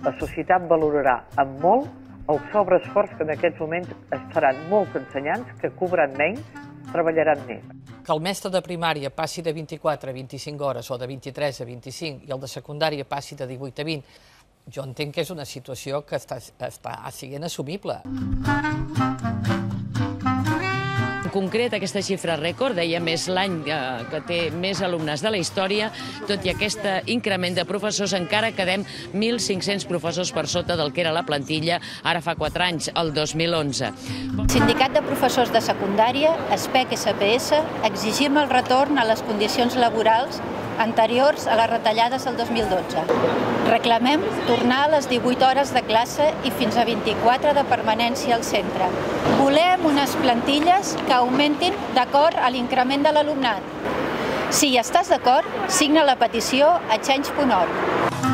la societat valorarà amb molt el sobreesforç que en aquests moments es faran molts ensenyants que cobraran menys, treballaran més. Que el mestre de primària passi de 24 a 25 hores o de 23 a 25 i el de secundària passi de 18 a 20, jo entenc que és una situació que està sent assumible. En concret, aquesta xifra rècord, dèiem, és l'any que té més alumnes de la història. Tot i aquest increment de professors, encara quedem 1.500 professors per sota del que era la plantilla ara fa 4 anys, el 2011. Sindicat de Professors de Secundària, SPEC-SPS, exigim el retorn a les condicions laborals anteriors a les retallades del 2012. Reclamem tornar a les 18 hores de classe i fins a 24 de permanència al centre. Volem unes plantilles que augmentin d'acord a l'increment de l'alumnat. Si hi estàs d'acord, signa la petició a change.org.